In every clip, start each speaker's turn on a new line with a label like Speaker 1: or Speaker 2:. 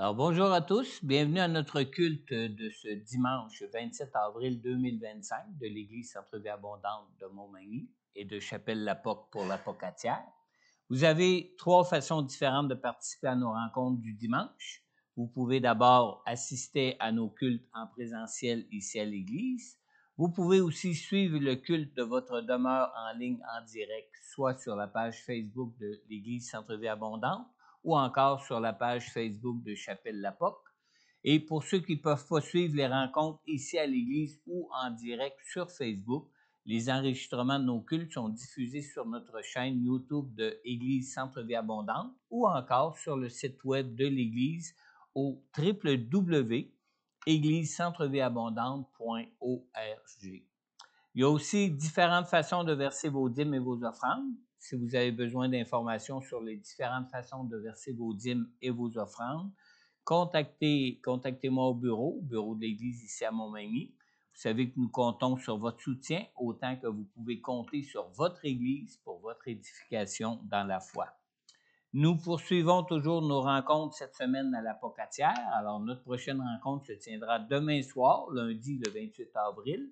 Speaker 1: Alors, bonjour à tous. Bienvenue à notre culte de ce dimanche 27 avril 2025 de l'Église Centre-Vie Abondante de Montmagny et de Chapelle-la-Porte pour la Pocatière. Vous avez trois façons différentes de participer à nos rencontres du dimanche. Vous pouvez d'abord assister à nos cultes en présentiel ici à l'Église. Vous pouvez aussi suivre le culte de votre demeure en ligne en direct, soit sur la page Facebook de l'Église Centre-Vie Abondante, ou encore sur la page Facebook de Chapelle-la-Porte. Et pour ceux qui ne peuvent pas suivre les rencontres ici à l'Église ou en direct sur Facebook, les enregistrements de nos cultes sont diffusés sur notre chaîne YouTube de Église Centre-Vie Abondante ou encore sur le site web de l'Église au www.églisecentrevieabondante.org. Il y a aussi différentes façons de verser vos dîmes et vos offrandes. Si vous avez besoin d'informations sur les différentes façons de verser vos dîmes et vos offrandes, contactez-moi au bureau de l'Église ici à Montmagny. Vous savez que nous comptons sur votre soutien autant que vous pouvez compter sur votre Église pour votre édification dans la foi. Nous poursuivons toujours nos rencontres cette semaine à la Pocatière. Alors, notre prochaine rencontre se tiendra demain soir, lundi le 28 avril.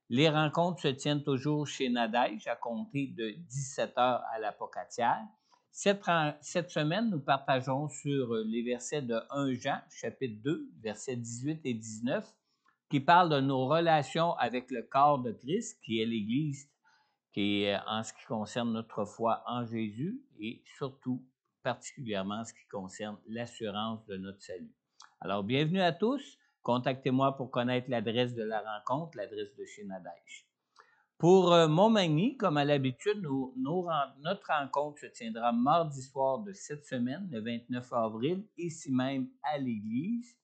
Speaker 1: Les rencontres se tiennent toujours chez Nadège à compter de 17h à la Pocatière. Cette semaine, nous partageons sur les versets de 1 Jean, chapitre 2, versets 18 et 19, qui parlent de nos relations avec le corps de Christ, qui est l'Église, qui est en ce qui concerne notre foi en Jésus et surtout, particulièrement, en ce qui concerne l'assurance de notre salut. Alors, bienvenue à tous. Contactez-moi pour connaître l'adresse de la rencontre, l'adresse de chez Nadège. Pour Montmagny, comme à l'habitude, notre rencontre se tiendra mardi soir de cette semaine, le 29 avril, ici même à l'Église.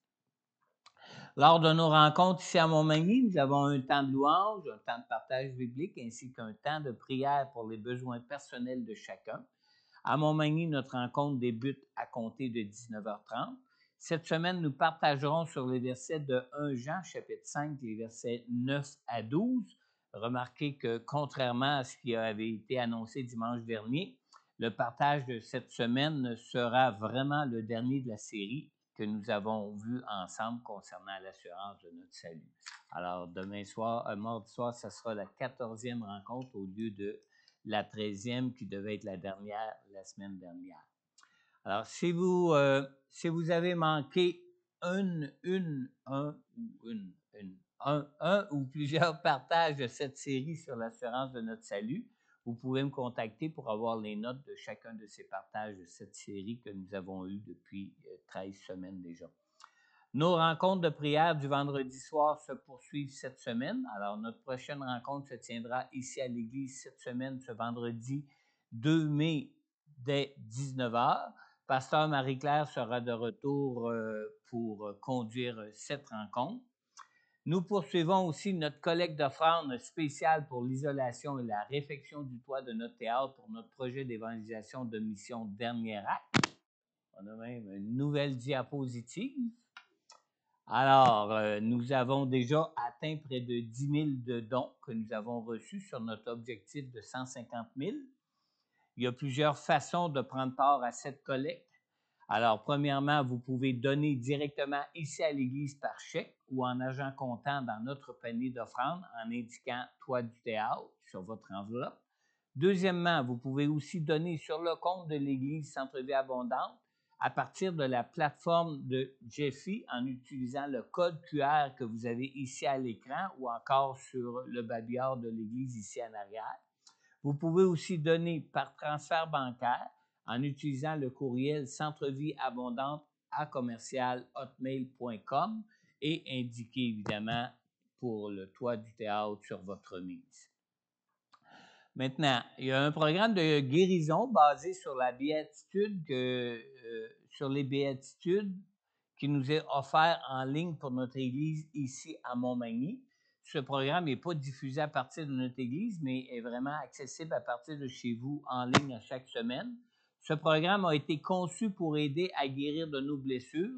Speaker 1: Lors de nos rencontres ici à Montmagny, nous avons un temps de louange, un temps de partage biblique, ainsi qu'un temps de prière pour les besoins personnels de chacun. À Montmagny, notre rencontre débute à compter de 19h30. Cette semaine, nous partagerons sur les versets de 1 Jean, chapitre 5, les versets 9 à 12. Remarquez que, contrairement à ce qui avait été annoncé dimanche dernier, le partage de cette semaine sera vraiment le dernier de la série que nous avons vu ensemble concernant l'assurance de notre salut. Alors, mardi soir, ça sera la 14e rencontre au lieu de la 13e qui devait être la dernière la semaine dernière. Alors, si vous avez manqué un ou plusieurs partages de cette série sur l'assurance de notre salut, vous pouvez me contacter pour avoir les notes de chacun de ces partages de cette série que nous avons eue depuis 13 semaines déjà. Nos rencontres de prière du vendredi soir se poursuivent cette semaine. Alors, notre prochaine rencontre se tiendra ici à l'Église cette semaine, ce vendredi 2 mai, dès 19h. Pasteur Marie-Claire sera de retour pour conduire cette rencontre. Nous poursuivons aussi notre collecte d'offrandes spéciale pour l'isolation et la réfection du toit de notre théâtre pour notre projet d'évangélisation de mission Dernier Acte. On a même une nouvelle diapositive. Alors, nous avons déjà atteint près de 10 000 de dons que nous avons reçus sur notre objectif de 150 000. Il y a plusieurs façons de prendre part à cette collecte. Alors, premièrement, vous pouvez donner directement ici à l'Église par chèque ou en argent comptant dans notre panier d'offrandes en indiquant « Toit du théâtre » sur votre enveloppe. Deuxièmement, vous pouvez aussi donner sur le compte de l'Église Centre-Vie Abondante à partir de la plateforme de Jeffy en utilisant le code QR que vous avez ici à l'écran ou encore sur le babillard de l'Église ici en arrière. Vous pouvez aussi donner par transfert bancaire en utilisant le courriel centrevieabondante@hotmail.com et indiquer évidemment pour le toit du théâtre sur votre remise. Maintenant, il y a un programme de guérison basé sur la béatitude sur les béatitudes qui nous est offert en ligne pour notre Église ici à Montmagny. Ce programme n'est pas diffusé à partir de notre Église, mais est vraiment accessible à partir de chez vous en ligne à chaque semaine. Ce programme a été conçu pour aider à guérir de nos blessures,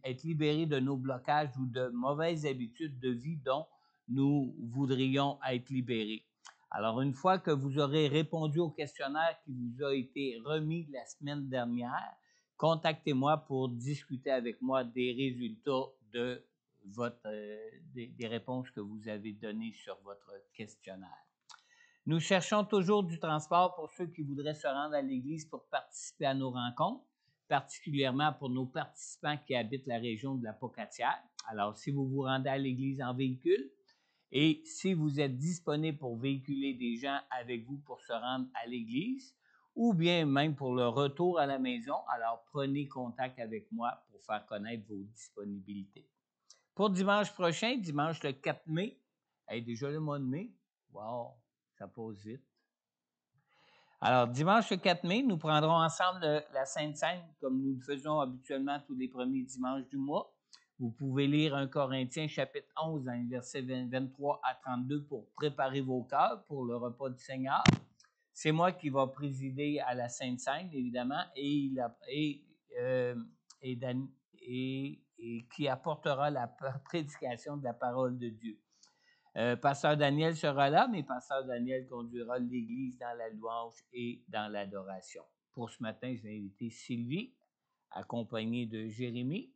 Speaker 1: être libéré de nos blocages ou de mauvaises habitudes de vie dont nous voudrions être libérés. Alors, une fois que vous aurez répondu au questionnaire qui vous a été remis la semaine dernière, contactez-moi pour discuter avec moi des résultats de des réponses que vous avez données sur votre questionnaire. Nous cherchons toujours du transport pour ceux qui voudraient se rendre à l'église pour participer à nos rencontres, particulièrement pour nos participants qui habitent la région de la Pocatière. Alors, si vous vous rendez à l'église en véhicule et si vous êtes disponible pour véhiculer des gens avec vous pour se rendre à l'église ou bien même pour le retour à la maison, alors prenez contact avec moi pour faire connaître vos disponibilités. Pour dimanche prochain, dimanche le 4 mai, déjà le mois de mai, wow, ça passe vite. Alors, dimanche le 4 mai, nous prendrons ensemble la Sainte Seine comme nous le faisons habituellement tous les premiers dimanches du mois. Vous pouvez lire 1 Corinthiens chapitre 11 dans les versets 23 à 32 pour préparer vos cœurs pour le repas du Seigneur. C'est moi qui va présider à la Sainte Seine, évidemment, et qui apportera la prédication de la parole de Dieu. Pasteur Daniel sera là, mais Pasteur Daniel conduira l'Église dans la louange et dans l'adoration. Pour ce matin, je vais inviter Sylvie, accompagnée de Jérémie,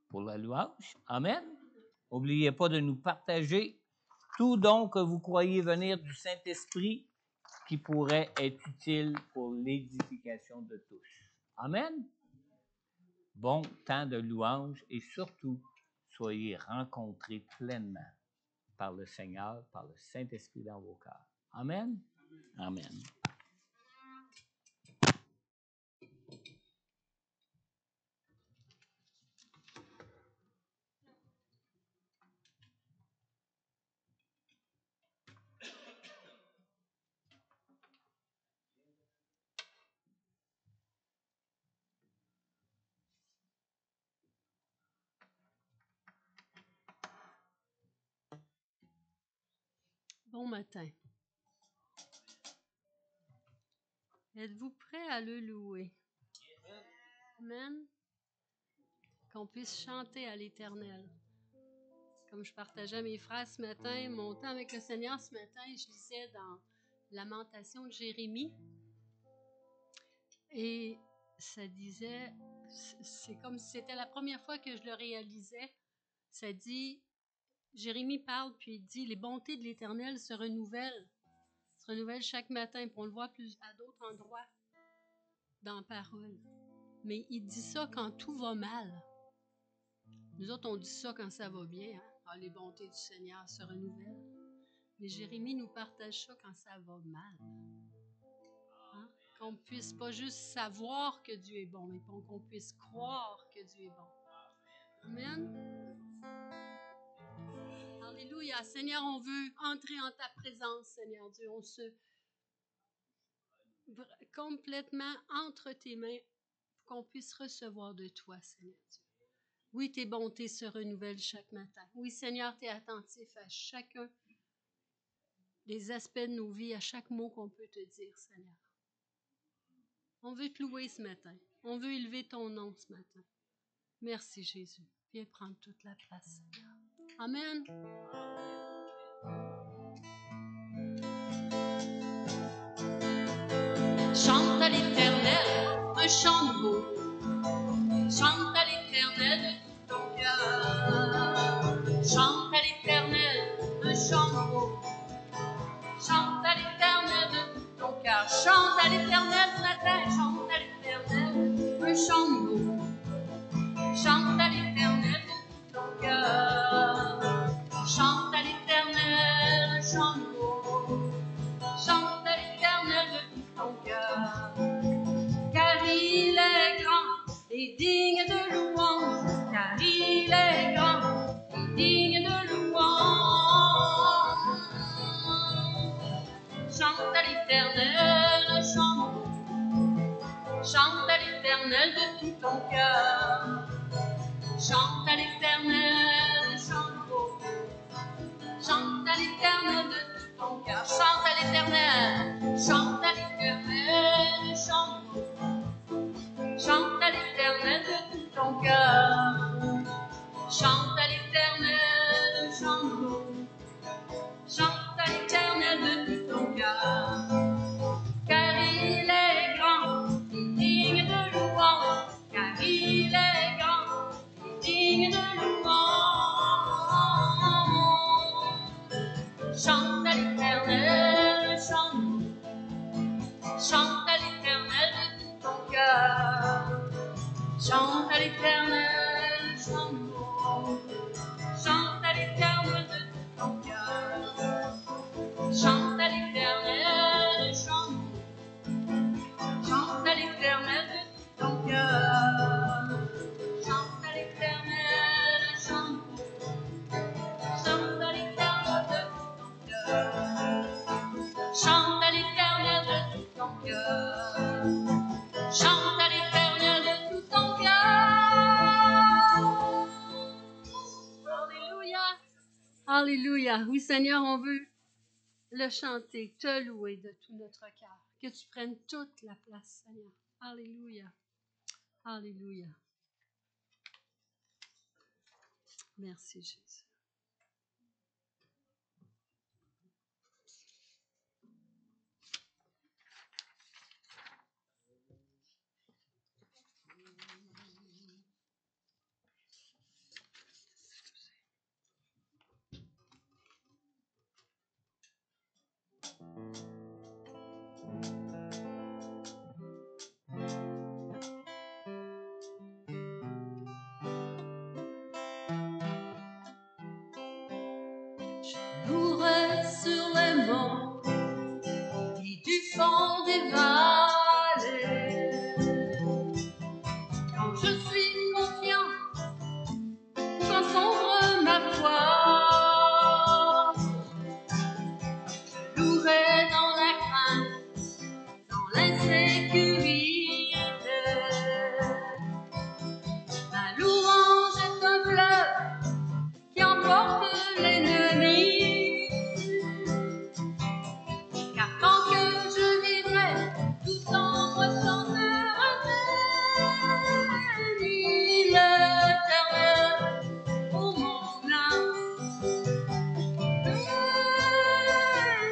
Speaker 1: pour la louange. Amen. N'oubliez pas de nous partager tout don que vous croyez venir du Saint-Esprit qui pourrait être utile pour l'édification de tous. Amen. Bon temps de louange et surtout, soyez rencontrés pleinement par le Seigneur, par le Saint-Esprit dans vos cœurs. Amen. Amen.
Speaker 2: Bon matin. Êtes-vous prêts à le louer? Amen. Qu'on puisse chanter à l'Éternel. Comme je partageais à mes frères ce matin, mon temps avec le Seigneur ce matin, je lisais dans Lamentation de Jérémie. Et ça disait, c'est comme si c'était la première fois que je le réalisais. Ça dit, Jérémie parle, puis il dit, les bontés de l'Éternel se renouvellent chaque matin. Puis on le voit à d'autres endroits dans la parole. Mais il dit ça quand tout va mal. Nous autres, on dit ça quand ça va bien. Hein? Ah, les bontés du Seigneur se renouvellent. Mais Jérémie nous partage ça quand ça va mal. Hein? Qu'on puisse pas juste savoir que Dieu est bon, mais qu'on puisse croire que Dieu est bon. Amen. Alléluia. Seigneur, on veut entrer en ta présence, Seigneur Dieu. On se complètement entre tes mains pour qu'on puisse recevoir de toi, Seigneur Dieu. Oui, tes bontés se renouvellent chaque matin. Oui, Seigneur, tu es attentif à chacun des aspects de nos vies, à chaque mot qu'on peut te dire, Seigneur. On veut te louer ce matin. On veut élever ton nom ce matin. Merci, Jésus. Viens prendre toute la place, Seigneur. Amen. Chante à l'Éternel un chant nouveau. Chante à l'Éternel de tout ton cœur. Chante à l'Éternel un chant nouveau. Chante à l'Éternel de tout ton cœur. Chante à l'Éternel ce matin. Chante à l'Éternel un chant nouveau. Chante à l'Éternel de tout ton cœur. Chante à l'Éternel un chant nouveau. Chante à l'Éternel de tout ton cœur. Car il est grand et digne de louange. Car il est grand et digne de louange. Chante à l'Éternel un chant nouveau. Chante à l'Éternel de tout ton cœur. Chante à l'Éternel un chant nouveau. Chante à l'Éternel de tout ton cœur. Chante à l'Éternel. Chante à l'Éternel un chant nouveau. Chante à l'Éternel de tout ton cœur. Chante à l'Éternel un chant nouveau. Chante à l'Éternel de tout ton cœur. Car il est grand et digne de
Speaker 3: Alléluia. Oui, Seigneur, on veut le chanter, te louer de tout notre cœur. Que tu prennes toute la place, Seigneur. Alléluia. Alléluia. Merci, Jésus.
Speaker 2: Louerai sur les monts et du fond des vallées. Quand je suis confiant, quand sombre ma foi, je louerai dans la crainte, dans l'insécurité. Ma louange est un fleuve qui emporte l'ennemi. Car tant que je vivrai, tout ombre chantera béni l'Éternel pour mon âme.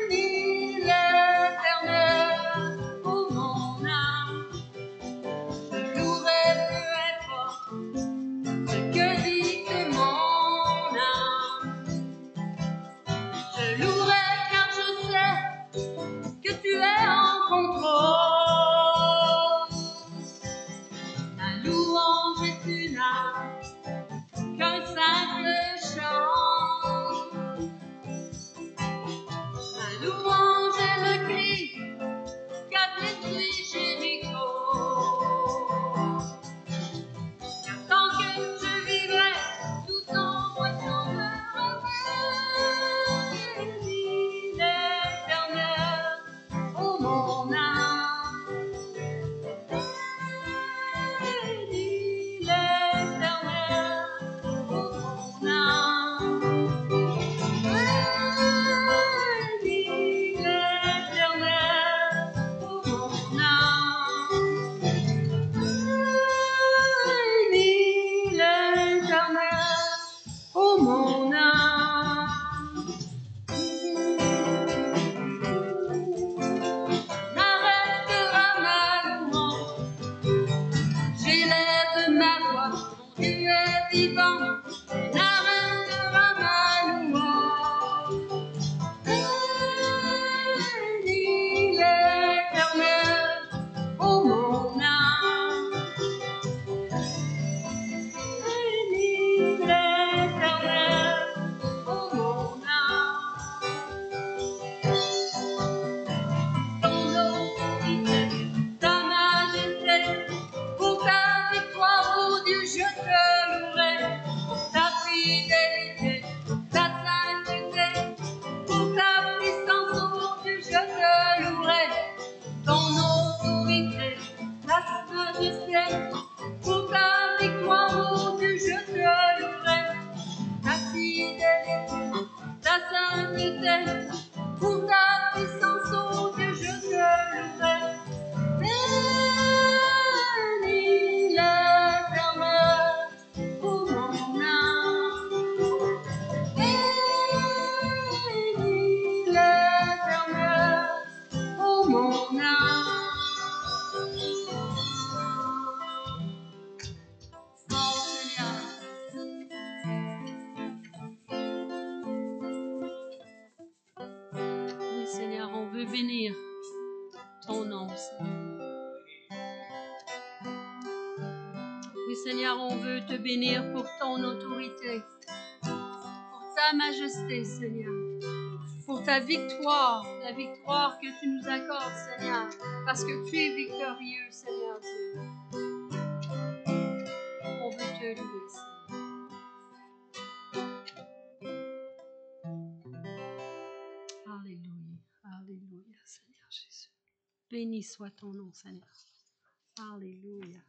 Speaker 2: Béni l'Éternel pour mon âme. Je louerai peu importe ce que dit mon âme. Je louerai car je sais que tu es en contrôle. La louange est une âme qu'un simple chant. La louange est le cri qu'a détruit Jéricho. Car tant que je vivrai, tout ombre chantera béni l'Éternel. Oh mon âme, bénis l'Éternel. Oh mon âme, bénis l'Éternel. Oh mon âme, bénis l'Éternel. Oh mon âme. N'arrêtera ma louange, j'élève ma voix, mon Dieu est vivant, n'arrêtera ma louange. Bénis l'Éternel, oh mon âme. Bénis l'Éternel, oh mon âme. Ton autorité, ta majesté, pour ta victoire, oh Dieu, je te louerai. Ta fidélité, ta sainteté, pour ta puissance, oh Dieu, je te louerai. Ton autorité, ta majesté, pour ta victoire, oh Dieu, je te louerai. Ta fidélité, ta sainteté, pour ta puissance, oh Dieu, je te louerai. Bénis l'Éternel pour mon âme. Bénis l'Éternel pour mon âme. Oh Seigneur. Oui Seigneur, on veut bénir ton nom, Seigneur. Oui, Seigneur, on veut te bénir pour ton autorité, pour ta majesté, Seigneur, pour ta victoire, la victoire que tu nous accordes, Seigneur, parce que tu es victorieux, Seigneur Dieu. On veut te louer, Seigneur. Alléluia, alléluia, Seigneur Jésus. Béni soit ton nom, Seigneur. Alléluia.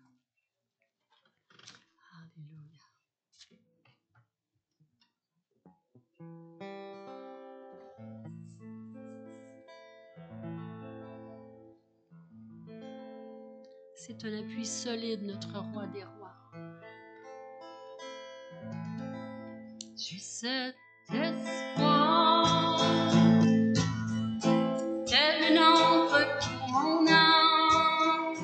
Speaker 2: Alléluia.
Speaker 3: C'est un appui solide, notre roi des rois. J'ai cet espoir, tel une encre pour mon âme,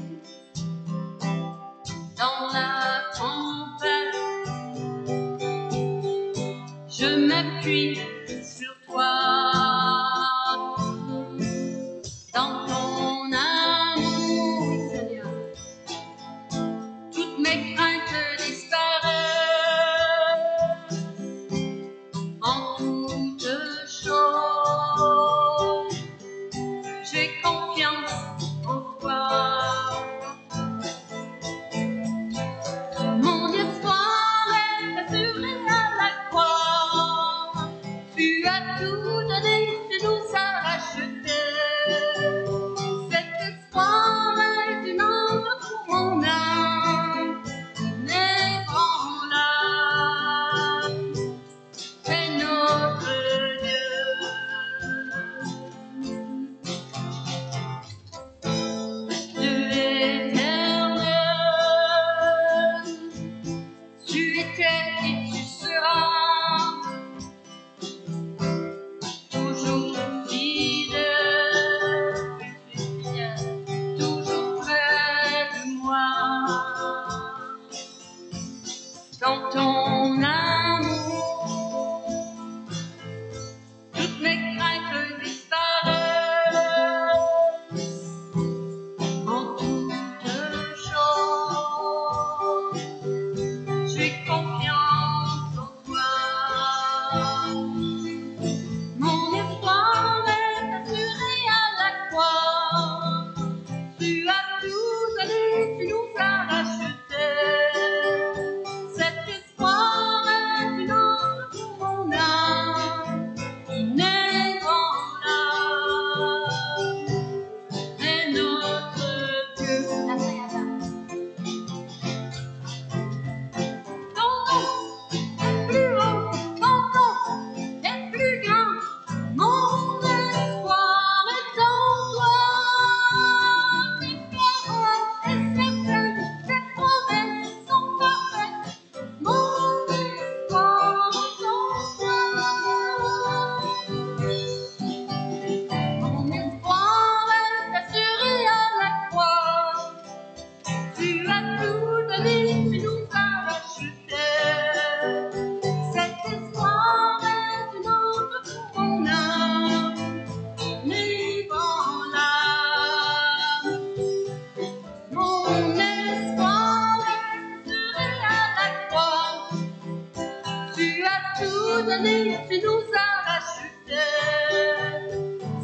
Speaker 3: dans la tempête, je m'appuie sur toi. Dans ton amour, Seigneur, toutes mes craintes disparaissent. En toutes choses, j'ai confiance en toi. Mon espoir est assuré à la croix. Tu as tout donné, tu nous as rachetés. Cet espoir est une ombre pour mon âme, inébranlable. C'est notre Dieu. Dieu éternel, tu étais et tu seras toujours fidèle, toujours près de moi. Dans ton amour, toutes mes craintes disparaissent. En toutes choses, j'ai confiance en toi. Mon espoir est assuré à la croix. Tu as tout donné, tu nous as rachetés. Cet espoir est une ombre pour mon âme, inébranlable. C'est notre Dieu. Ton nom est plus haut, ton nom est plus grand. Mon espoir est en toi. Tes paroles et tes promesses sont parfaites. Mon espoir est en toi. Mon espoir est assuré à la croix. Tu as tout donné, tu nous as rachetés. Cet espoir est une ombre pour mon âme, inébranlable. Mon espoir est assuré à la croix. Tu as tout donné, tu nous as rachetés.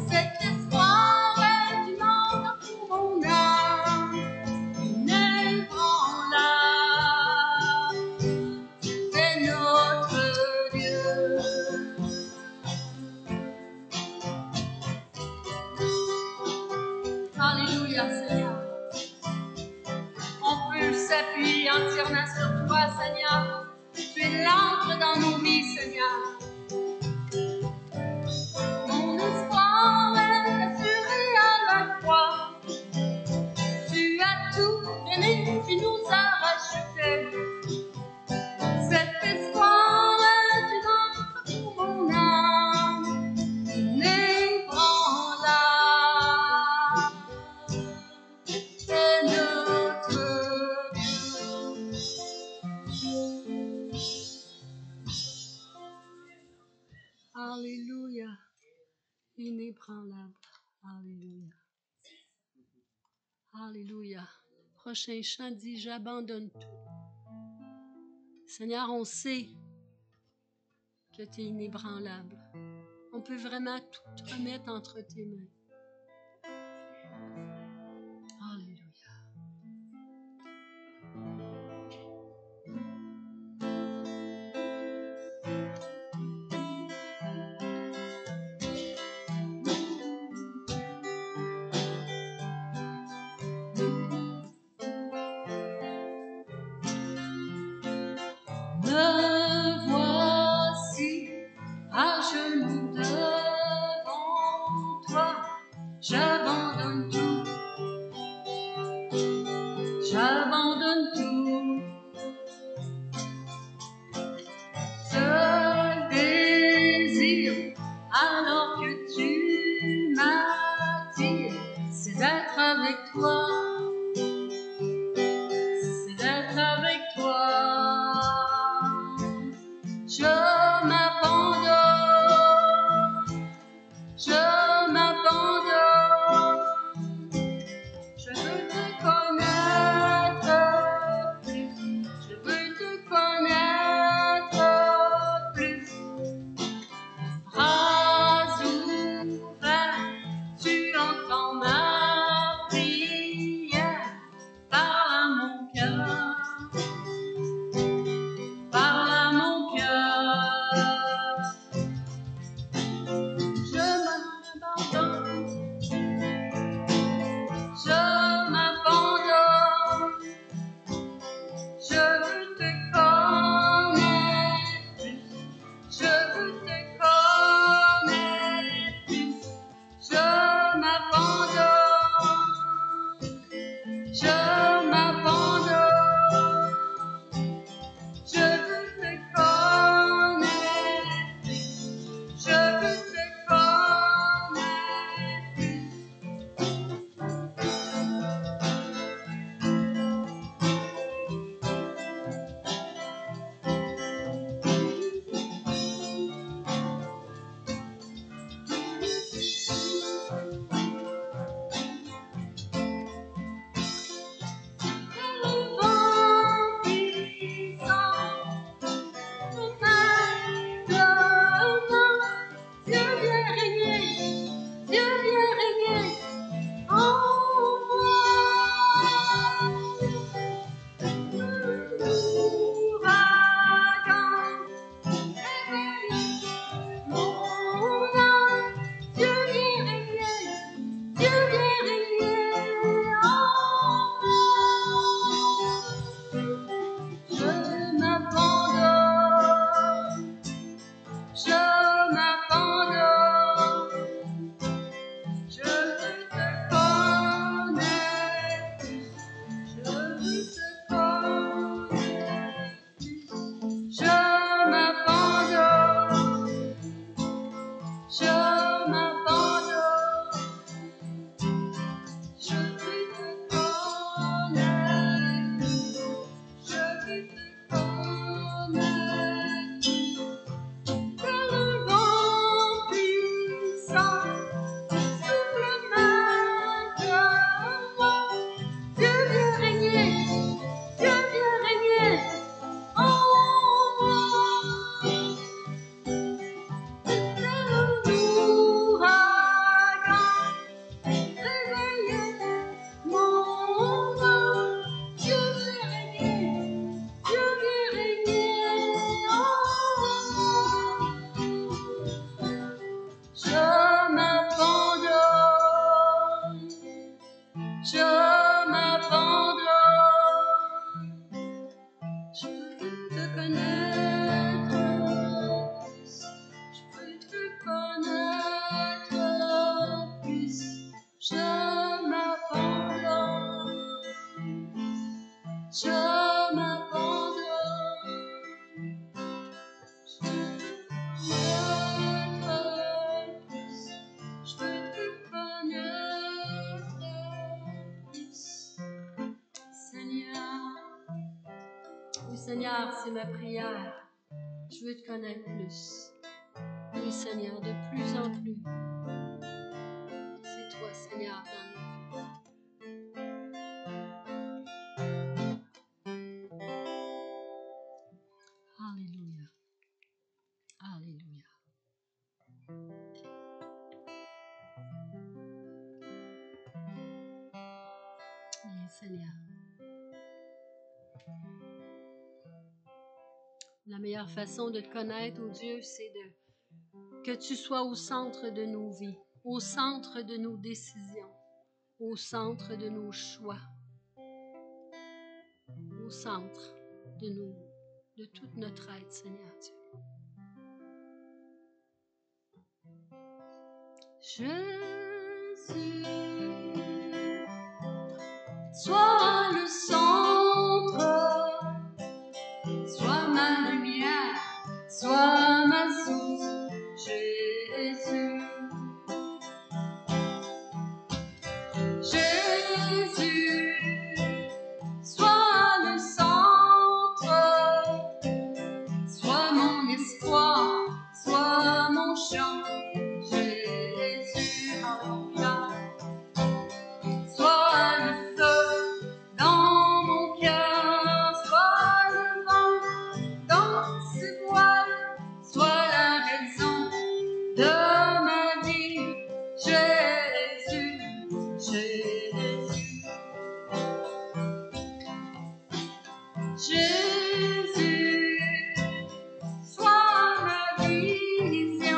Speaker 3: Cet espoir est une ombre pour mon âme, inébranlable. C'est notre Dieu. Alléluia, Seigneur. On peut s'appuyer entièrement sur toi, Seigneur. Tu es l'ancre dans nos vies, Seigneur. Mon espoir est assuré à la croix. Tu as tout donné, tu nous as rachetés. Cet espoir est une ombre pour mon âme, inébranlable. C'est notre Dieu. Alléluia. Inébranlable. Alléluia. Alléluia. Prochain chant dit, j'abandonne tout. Seigneur, on sait que tu es inébranlable. On peut vraiment tout remettre entre tes mains. Alléluia. Me voici à genoux devant toi,
Speaker 2: j'abandonne tout. Seul désir, alors que tu m'attires, c'est d'être avec toi. C'est d'être avec toi. Je m'abandonne, je m'abandonne. Je veux te connaître plus, je veux te connaître plus. Bras ouverts, tu entends ma prière. Parle à mon cœur, parle à mon cœur. Je m'abandonne, je m'abandonne. Je veux te connaître plus, je veux te connaître plus. Je m'abandonne, je m'abandonne. Je veux te connaître plus, je veux te connaître plus. Le vent puissant de maintenant, Dieu vient régner, Dieu vient régner en moi. L'ouragan réveille mon âme, Dieu vient régner en moi. Je m'abandonne, je m'abandonne. Je veux te connaître plus, je veux te connaître plus. Je m'abandonne, je m'abandonne. Je veux te connaître plus, je veux te connaître plus. Que le vent puissant souffle maintenant. Dieu vient régner en moi. L'ouragan réveille mon âme. Dieu vient régner en moi. Je m'abandonne, je m'abandonne. Je veux te connaître plus, je veux te connaître plus. Je m'abandonne, je m'abandonne. Je veux te connaître plus, je veux te connaître plus. Seigneur, oui Seigneur, c'est ma prière. Je veux te connaître plus. Oui Seigneur, de plus en plus. C'est toi Seigneur dans nos vies. Alléluia. Alléluia. Oui Seigneur. La meilleure façon de te connaître, oh Dieu, c'est que tu sois au centre de nos vies, au centre de nos décisions, au centre de nos choix, au centre de toute notre être, Seigneur Dieu. Jésus, sois le centre Jésus, sois ma vision,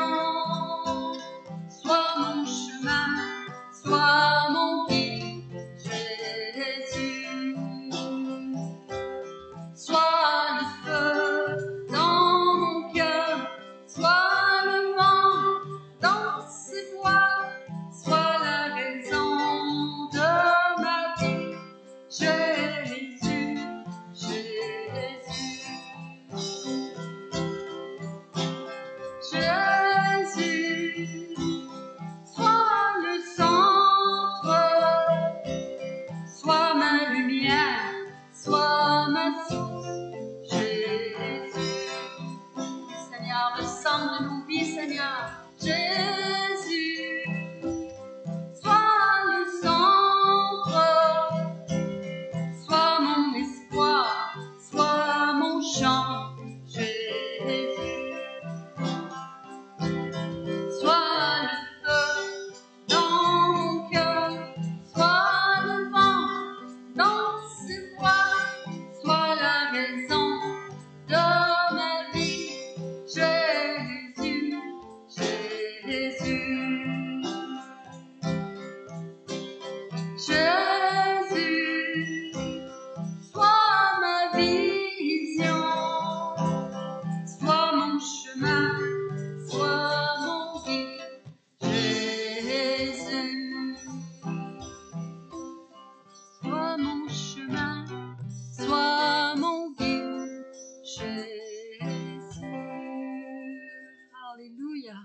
Speaker 2: sois mon chemin, sois mon guide. Jésus, sois le feu dans mon cœur, sois le vent dans ses voiles, sois la raison de ma vie. Jésus, Jésus, Jésus, sois le centre, sois ma lumière, sois ma source. Jésus, Seigneur, le centre de nos vies, Seigneur. Jésus, sois le centre, sois mon espoir, sois mon chant. Jésus, sois le feu dans mon cœur, sois le vent dans ses voiles, sois la raison de ma vie. Jésus, Jésus, Jésus, sois ma vision, sois mon chemin, sois mon guide. Jésus, sois mon chemin, sois mon guide. Jésus.
Speaker 3: Alléluia.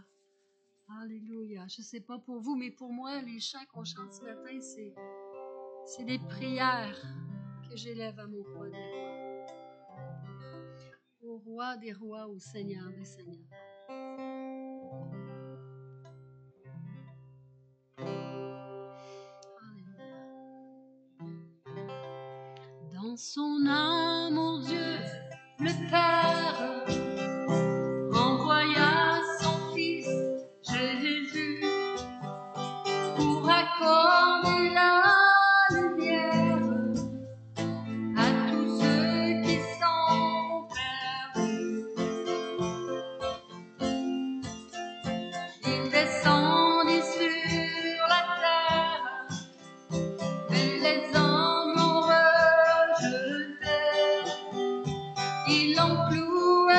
Speaker 3: Alléluia. Je ne sais pas pour vous, mais pour moi, les chants qu'on chante ce matin, c'est des prières que j'élève à mon roi des rois. Au roi des rois, au Seigneur des seigneurs. Alléluia. Dans son amour, Dieu, le Père, envoya son Fils Jésus pour accorder la lumière à tous ceux qui sont perdus. Il descendit sur la terre, mais les hommes l'ont rejeté. Ils l'ont cloué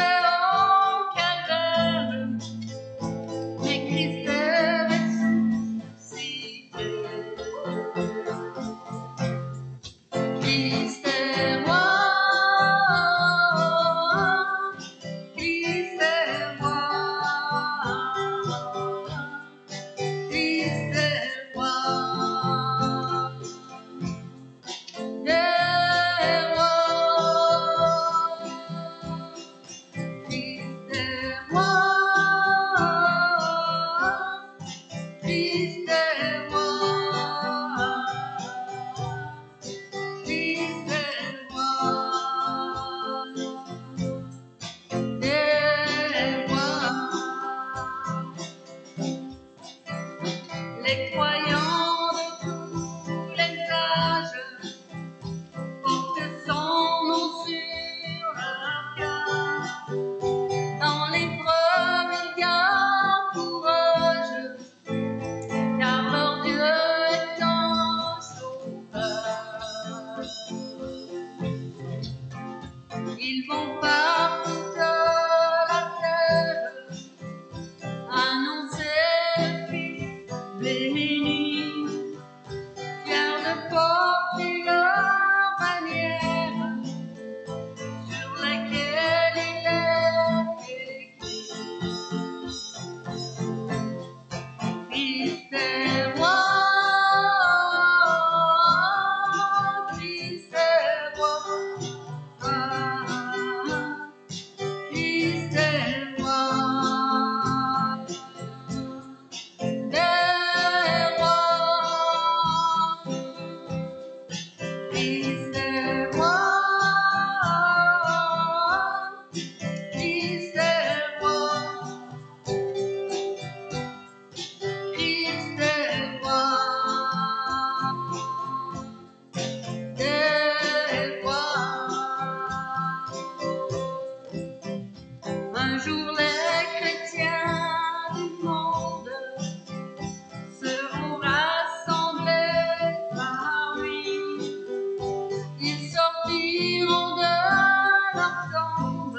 Speaker 2: leur tombe,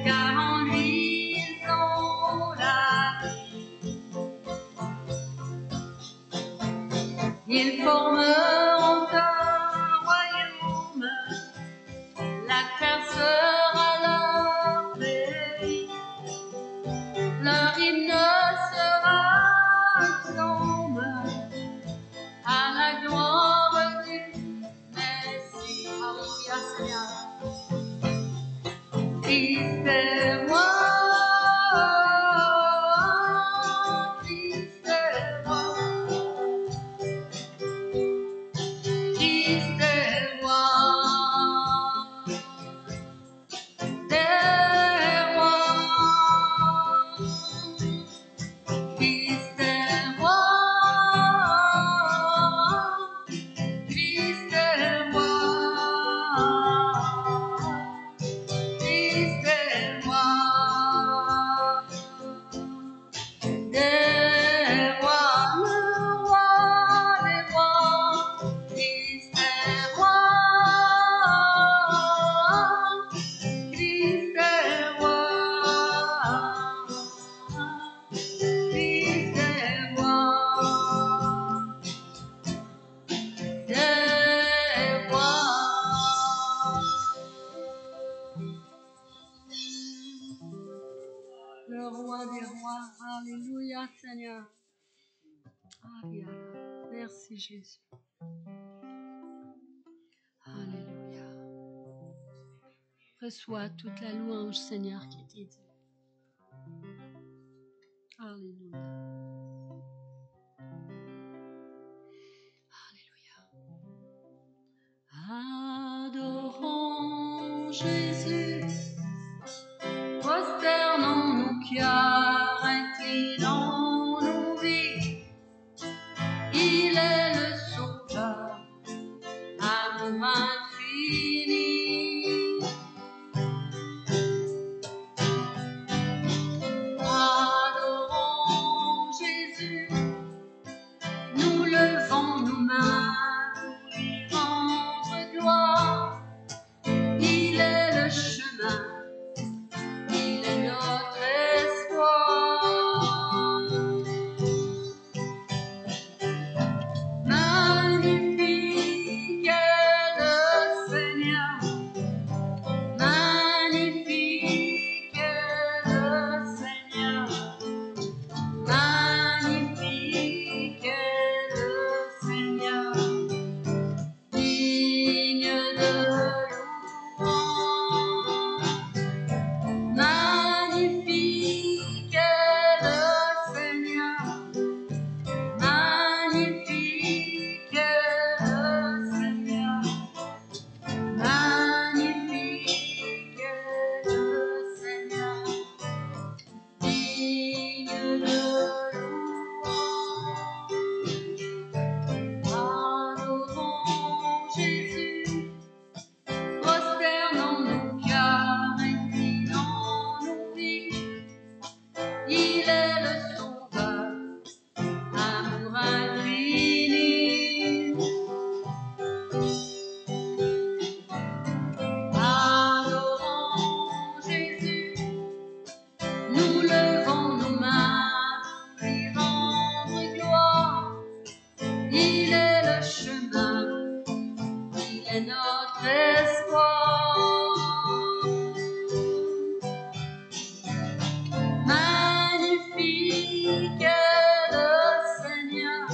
Speaker 2: car en lui ils ont la vie. Ils formeront un royaume, la terre sera leur pays. Leur hymne sera un psaume à la gloire du Messie. Alléluia Seigneur. Christ est roi, Christ est roi, Christ est roi, des rois. Christ est roi, Christ est roi, Christ est roi, des rois, le roi des rois. Christ est roi, Christ est roi, Christ est roi, des rois. Le roi des rois, alléluia Seigneur. Alléluia. Merci Jésus. Alléluia. Reçois toute la louange Seigneur qui t'est due. Alléluia. Alléluia. Adorons Jésus, prosternons nos cœurs, inclinons nos vies. Il est le Sauveur, amour infini. Adorons Jésus, nous levons nos mains pour lui rendre gloire. Il est le chemin, il est notre espoir. Magnifique est le Seigneur, magnifique est le Seigneur, magnifique est le Seigneur, digne de louange. Magnifique est le Seigneur, magnifique est le Seigneur, magnifique est le Seigneur, digne de louange. Adorons Jésus, prosternons nos cœurs, inclinons nos vies. Il est le Sauveur, amour infini. Adorons Jésus, nous levons nos mains pour lui rendre gloire. Il est le chemin, il est notre espoir. Magnifique est le Seigneur,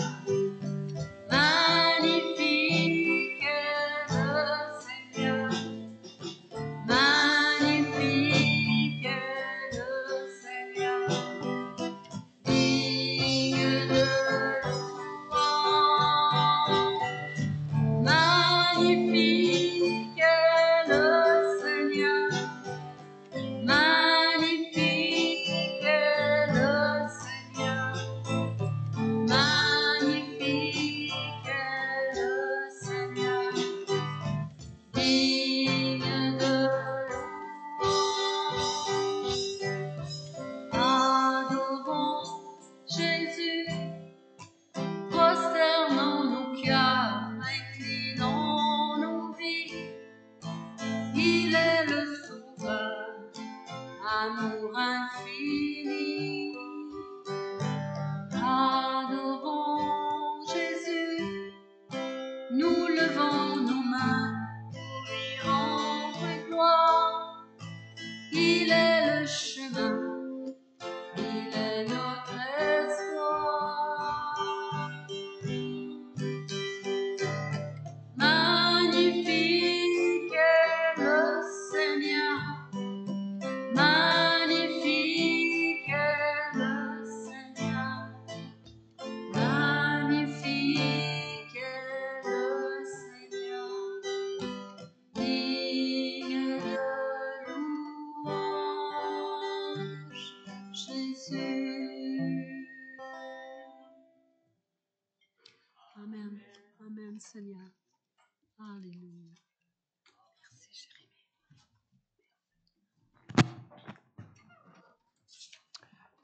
Speaker 2: magnifique est le Seigneur, magnifique est le Seigneur, digne de louange. Magnifique est le amour.